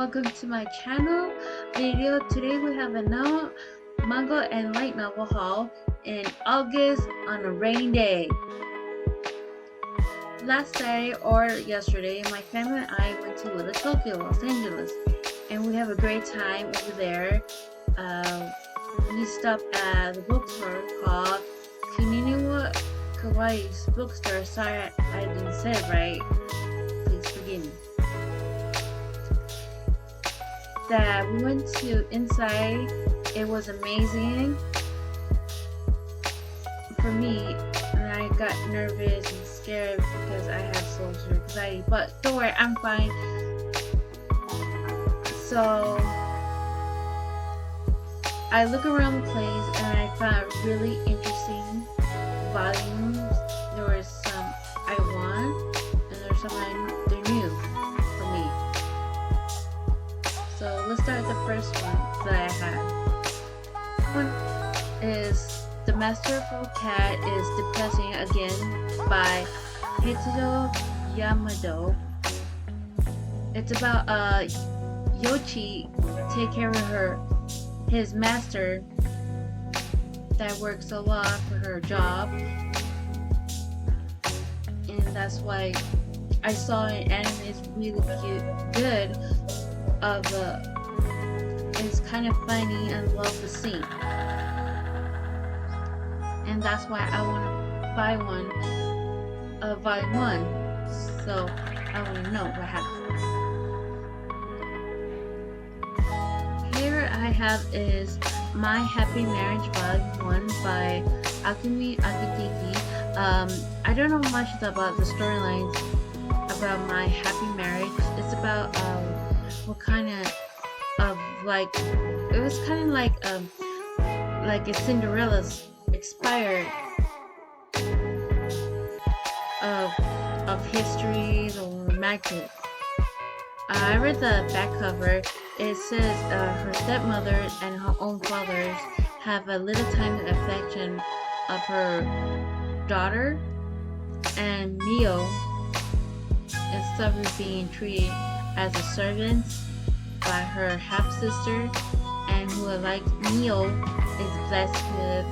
welcome to my channel video. Today we have another manga and light novel haul in August on a rainy day. Last Saturday or yesterday, my family and I went to Little Tokyo, Los Angeles, and we have a great time over there. We stopped at the bookstore called Kuniniwa Kawaii's bookstore. Sorry I didn't say it right. Please forgive me. That we went to inside. It was amazing for me, and I got nervous and scared because I have social anxiety, but don't worry, I'm fine. So I look around the place and I found really interesting volumes. There was some I want, and there's some they're new for me. So let's start with the first one that I had. One is The Masterful Cat is Depressing Again by Hitsudo Yamado. It's about Yoichi take care of his master that works a lot for her job, and that's why I saw an anime. It's really good. It's kind of funny and love the scene, and that's why I want to buy one of volume 1. So I want to know what happened. Here I have is My Happy Marriage Volume 1 by Akumi Akitiki. I don't know much about the storylines about My Happy Marriage. It's about what kind of like, it was kind of like a Cinderella's expired of histories or romantic. I read the back cover. It says her stepmother and her own fathers have a little time and affection of her daughter, and Mio is suddenly being treated as a servant by her half-sister, and who, like Mio, is blessed with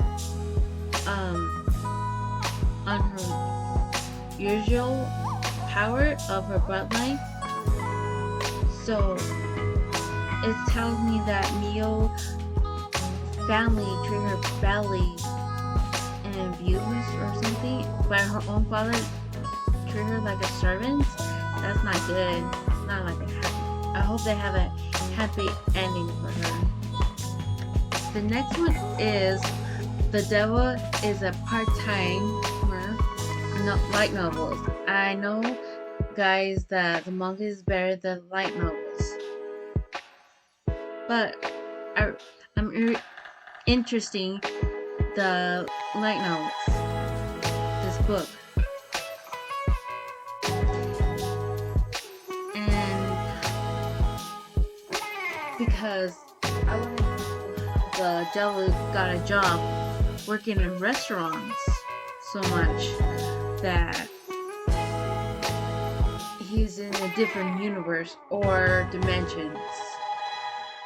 on her usual power of her bloodline. So it tells me that Mio family treat her badly and abuse or something, but her own father treat her like a servant. That's not good. It's not like a happy. I hope they have a happy ending for her. The next one is The Devil is a Part-Timer light novels. I know, guys, that the manga is better than light novels, but I'm interesting the light novels, this book, and because I want to know the devil got a job working in restaurants so much that he's in a different universe or dimensions.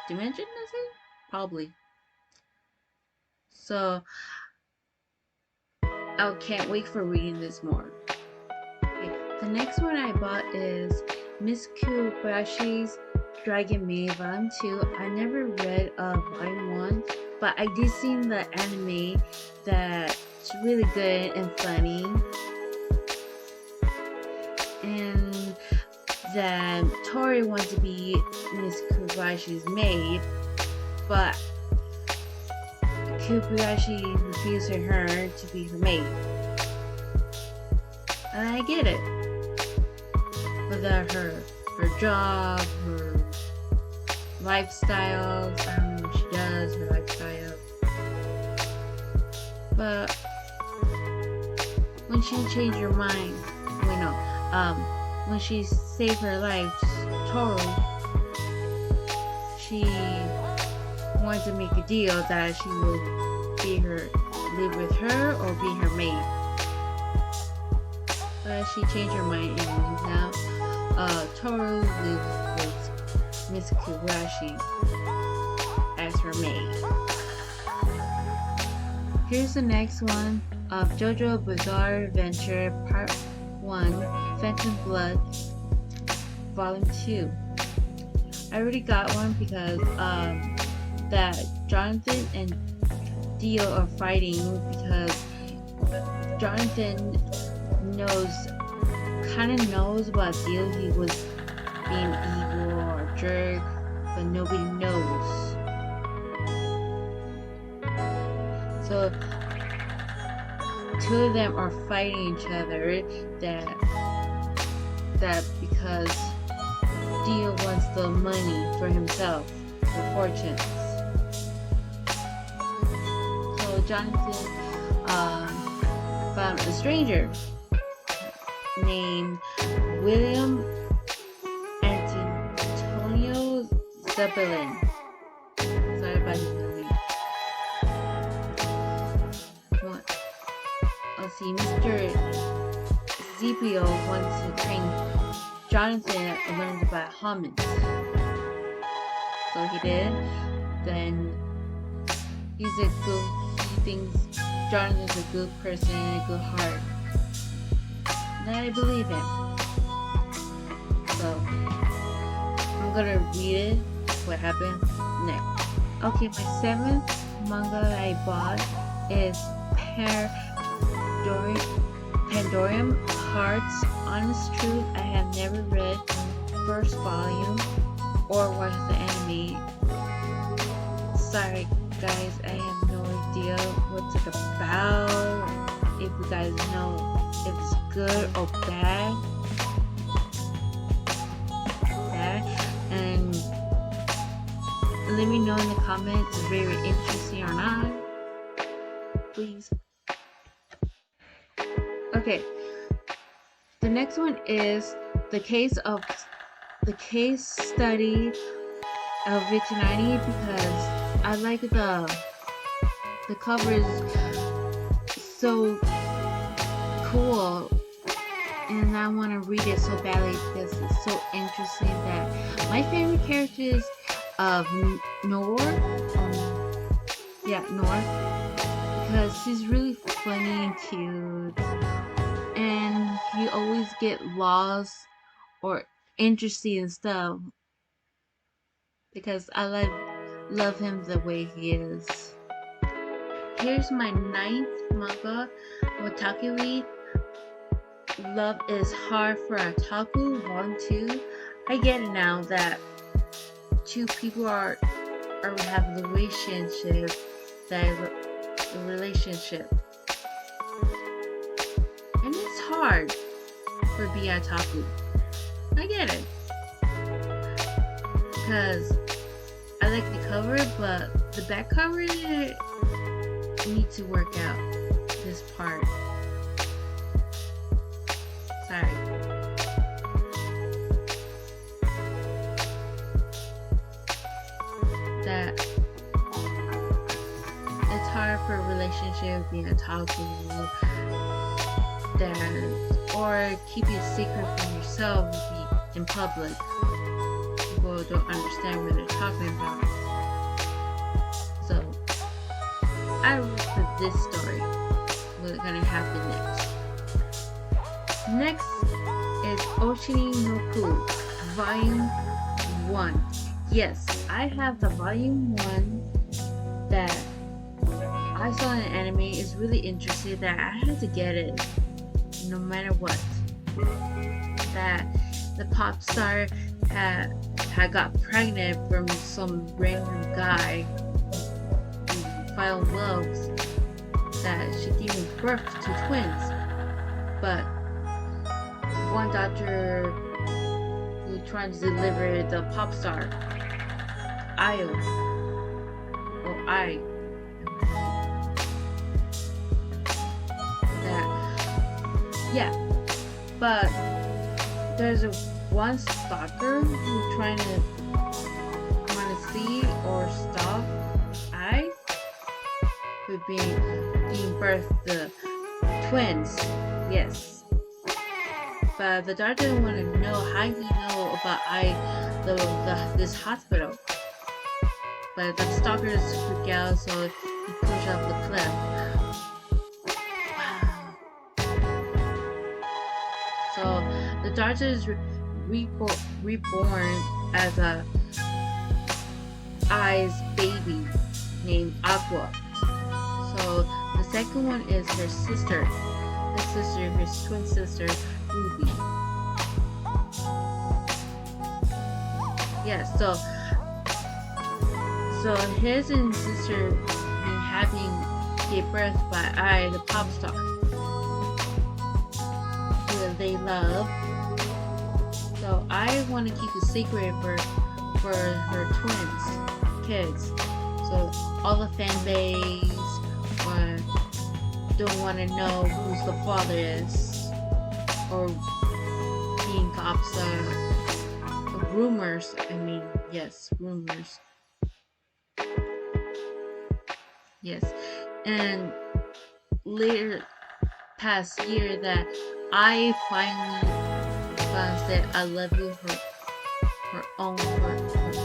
Dimension, is it? Probably. So I can't wait for reading this more. Okay. The next one I bought is Miss Kubayashi's Dragon Maid Volume 2. I never read Volume 1, but I did see the anime that's really good and funny, and that Tori wants to be Miss Kubayashi's maid, but Kubayashi refusing her to be her maid. And I get it. Without her job, her lifestyles, I don't know what she does, her lifestyle. But when she changed her mind, when she saved her life, Toru, she wanted to make a deal that she would live with her or be her maid. But she changed her mind, and now Toru lives with Miss Kurashi as her maid. Here's the next one of JoJo Bizarre Adventure Part 1 Phantom Blood Volume 2. I already got one because that Jonathan and Dio are fighting because Jonathan kind of knows about Dio. He was being evil or a jerk, but nobody knows. So two of them are fighting each other that because Dio wants the money for himself, the fortunes. So Jonathan found a stranger named William Antonio Zebulon. Sorry about his name. Let's see, Mr. Zepio wants to train Jonathan and learns about humans. So he did. Then he thinks Jonathan's a good person and a good heart. And I believe him. So I'm gonna read it, what happened next. Okay, my 7th manga that I bought is Pandorium Hearts. Honest truth, I have never read first volume or watched the anime. Sorry guys, I have no idea what's it about. If you guys know if it's good or bad, and let me know in the comments if it's very interesting or not, please. Okay, the next one is the case study of Victorini because I like the cover is so cool and I want to read it so badly because it's so interesting. That my favorite characters of Noor, because she's really funny and cute, and he always get lost or interesting and stuff because I love him the way he is. Here's my 9th manga, Otaku Read. Love is Hard for Otaku, Volume 2. I get it now that two people have a relationship, and it's hard for being otaku. I get it because I like the cover, but the back cover need to work out this part. Sorry. That it's hard for a relationship being a otaku, or keeping a secret from yourself in public. People don't understand what they're talking about. So I look for this story. What's gonna happen next? Next is Oshini no Ku, Volume 1. Yes, I have the Volume 1 that I saw in the anime. Is really interesting that I had to get it no matter what. That the pop star had got pregnant from some random guy who fell in love, that she gave birth to twins. But one doctor who tried to deliver the pop star, but there's one stalker who trying to see or stop I with being birth the twins. Yes. But the doctor didn't want to know how he know about this hospital. But the stalkers freak out, so he pushed off the cliff. Wow. So the doctor is reborn as a I's baby named Aqua. So the second one is her sister. His twin sister, Ruby. Yeah, so his and sister been gave birth by I, the pop star, who they love. So I want to keep a secret for her twins, kids. So all the fan base don't want to know who the father is, or being rumors. Yes, rumors. Yes, and later past year that I finally said I love you her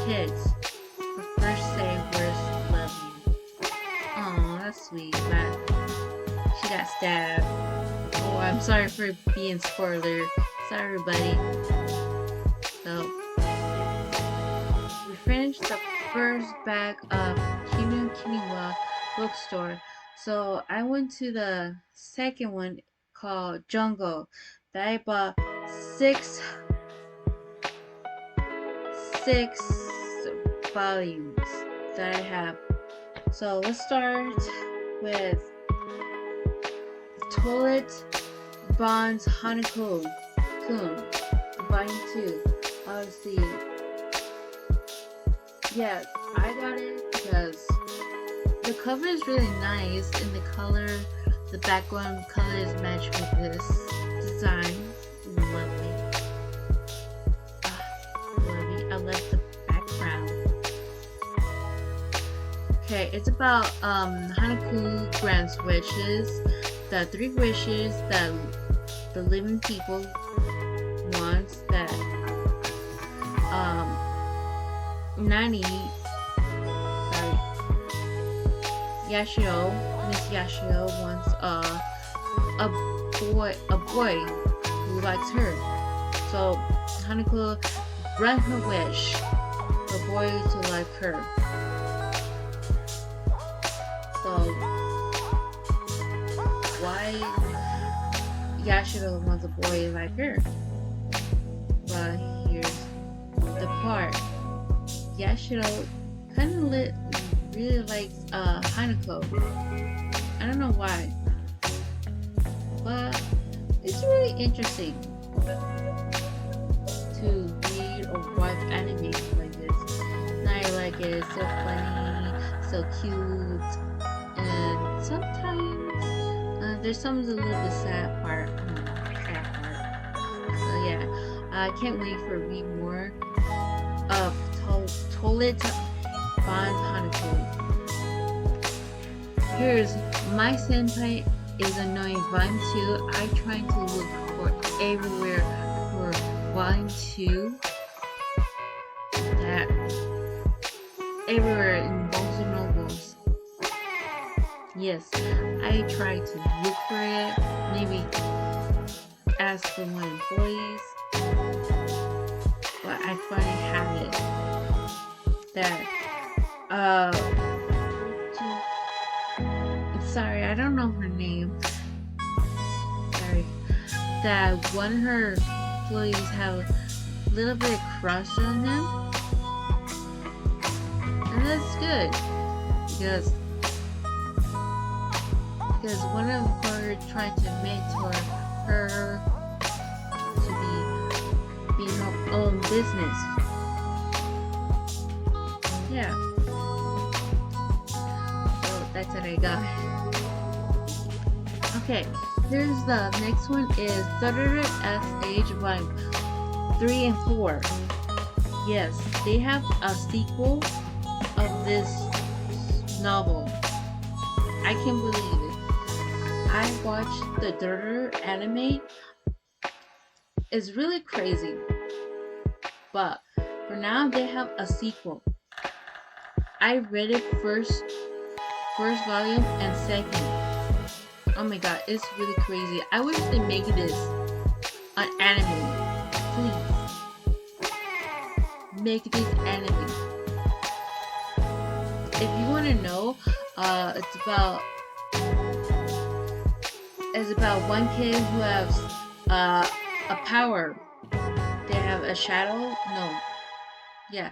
kids. Her first say was love you. Oh, that's sweet, but she got stabbed. Oh, I'm sorry for being spoiler. Sorry, everybody. So we finished the first bag of Kiniwa bookstore. So I went to the second one called Jungle that I bought six volumes that I have. So let's start with Toilet Bonds Hanako Kun Volume 2. Obviously, yes, I got it because the cover is really nice and the background colors match with this design. Lovely. Lovely. I love the background. Okay, it's about Hanako grants wishes, the 3 wishes that the living people wants, that Miss Yashio wants a boy who likes her. So Hanako grant her wish, a boy to like her. So why Yashiro wants a boy like her? But here's the part. Yashiro kind of really likes Hanako. I don't know why, but it's really interesting to read or watch anime like this. And I like it. It's so funny, so cute, and sometimes there's some a little bit sad part. So yeah, I can't wait for read more of Toilet Bonds Hanako. Here's My Senpai is Annoying Volume 2. I trying to look for everywhere for Volume 2. That everywhere in Barnes and Nobles. Yes, I tried to look for it. Maybe ask for my employees. But I finally have it. That sorry, I don't know her name. Sorry. That one of her employees have a little bit of crush on him. And that's good. Because one of her tried to mentor her to be her own business. Yeah. So that's what I got. Okay, here's the next one is Thunder SH Volume 3 and 4. Yes, they have a sequel of this novel. I can't believe it. I watched the Thunder anime. It's really crazy. But for now, they have a sequel. I read it first volume and second. Oh my god, it's really crazy. I wish they make this an anime. Please make this anime. If you want to know, it's about one kid who has a power. They have a shadow. No, yeah,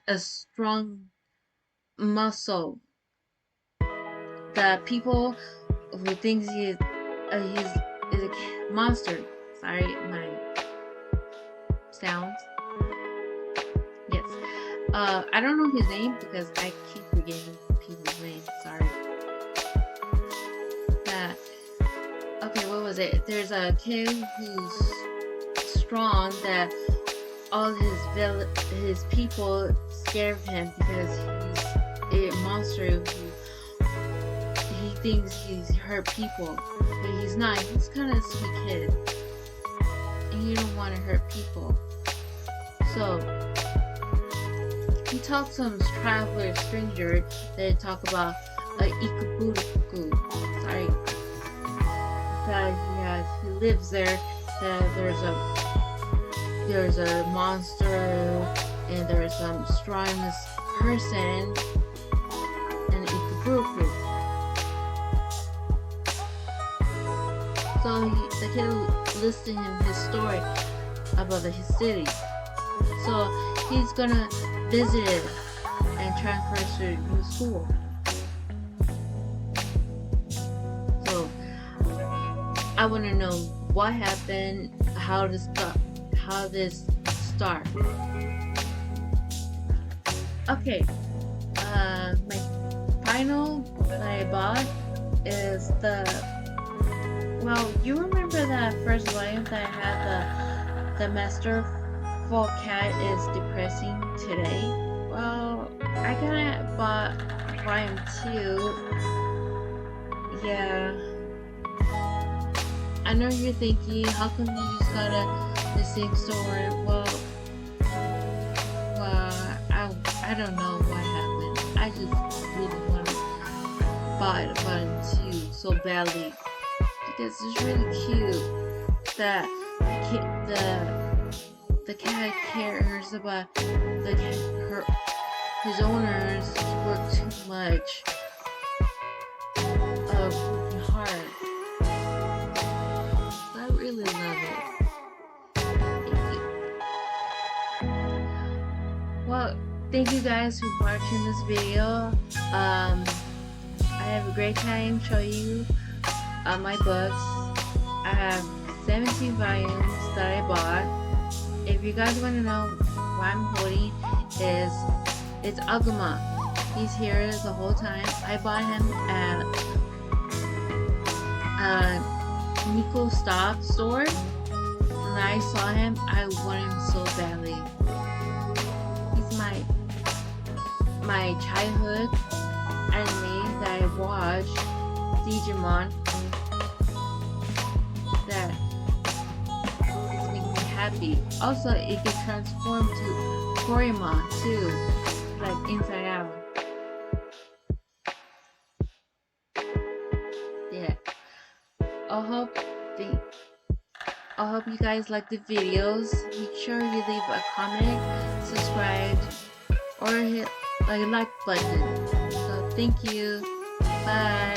a strong muscle. The people who thinks is a monster. Sorry, my sounds. Yes. I don't know his name because I keep forgetting people's names. Sorry. Okay, what was it? There's a kid who's strong that all his people scare of him because he's a monster who he thinks he's hurt people, but he's not. He's kind of a sweet kid, and he don't want to hurt people. So he talks to some traveler stranger that talk about Ikuburuku. Sorry, because he lives there. That there's a monster and there's some strongest person and Ikuburuku. So the kid listed him his story about his city. So he's gonna visit it and transfer to new school. So I want to know what happened, how this start. Okay, my final that I bought is you remember that first volume that I had the Masterful Cat is depressing today? Well, I kinda bought volume 2. Yeah. I know you're thinking, how come you just got the same story? Well, I don't know what happened. I just really want to buy volume 2 so badly because it's really cute that the cat cares about his owners work too much of working hard. I really love it. Thank you. Well, thank you guys for watching this video. I have a great time showing you my books. I have 17 volumes that I bought. If you guys want to know what I'm holding, it's Aguma. He's here the whole time. I bought him at Nico Stop store. When I saw him, I wanted him so badly. He's my childhood anime that I watched, Digimon. That is making me happy. Also, it can transform to Korima too, like Inside Out. Yeah. I hope you guys like the videos. Make sure you leave a comment, subscribe, or hit like button. So thank you. Bye.